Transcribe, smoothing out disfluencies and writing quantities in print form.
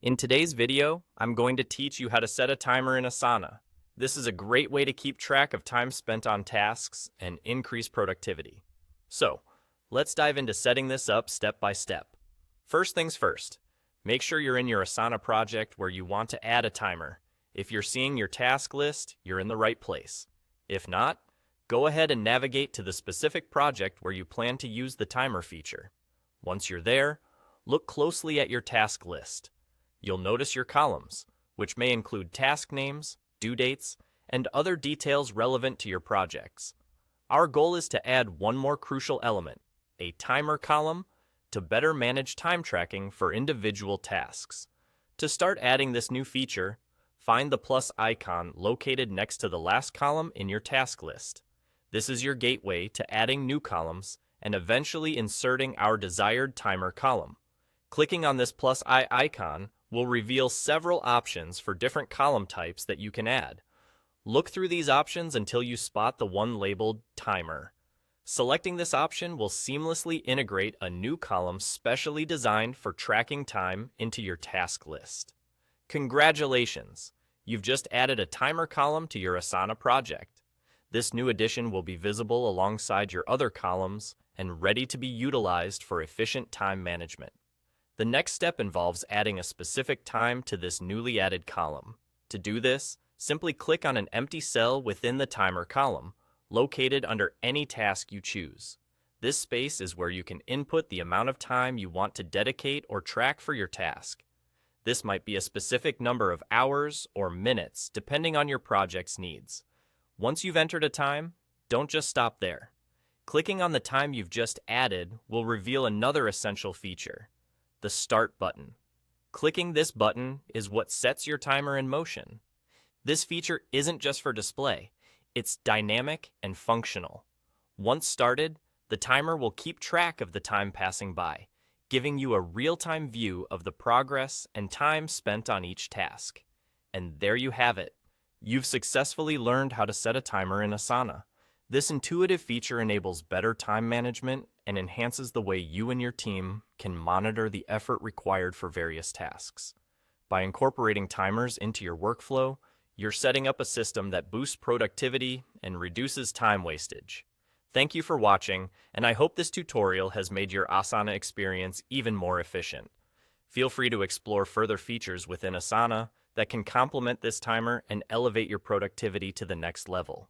In today's video, I'm going to teach you how to set a timer in Asana. This is a great way to keep track of time spent on tasks and increase productivity. So, let's dive into setting this up step by step. First things first, make sure you're in your Asana project where you want to add a timer. If you're seeing your task list, you're in the right place. If not, go ahead and navigate to the specific project where you plan to use the timer feature. Once you're there, look closely at your task list. You'll notice your columns, which may include task names, due dates, and other details relevant to your projects. Our goal is to add one more crucial element, a timer column, to better manage time tracking for individual tasks. To start adding this new feature, find the plus icon located next to the last column in your task list. This is your gateway to adding new columns and eventually inserting our desired timer column. Clicking on this plus icon will reveal several options for different column types that you can add. Look through these options until you spot the one labeled Timer. Selecting this option will seamlessly integrate a new column specially designed for tracking time into your task list. Congratulations! You've just added a timer column to your Asana project. This new addition will be visible alongside your other columns and ready to be utilized for efficient time management. The next step involves adding a specific time to this newly added column. To do this, simply click on an empty cell within the timer column, located under any task you choose. This space is where you can input the amount of time you want to dedicate or track for your task. This might be a specific number of hours or minutes, depending on your project's needs. Once you've entered a time, don't just stop there. Clicking on the time you've just added will reveal another essential feature: the Start button. Clicking this button is what sets your timer in motion. This feature isn't just for display, it's dynamic and functional. Once started, the timer will keep track of the time passing by, giving you a real-time view of the progress and time spent on each task. And there you have it. You've successfully learned how to set a timer in Asana. This intuitive feature enables better time management and enhances the way you and your team can monitor the effort required for various tasks. By incorporating timers into your workflow, you're setting up a system that boosts productivity and reduces time wastage. Thank you for watching, and I hope this tutorial has made your Asana experience even more efficient. Feel free to explore further features within Asana that can complement this timer and elevate your productivity to the next level.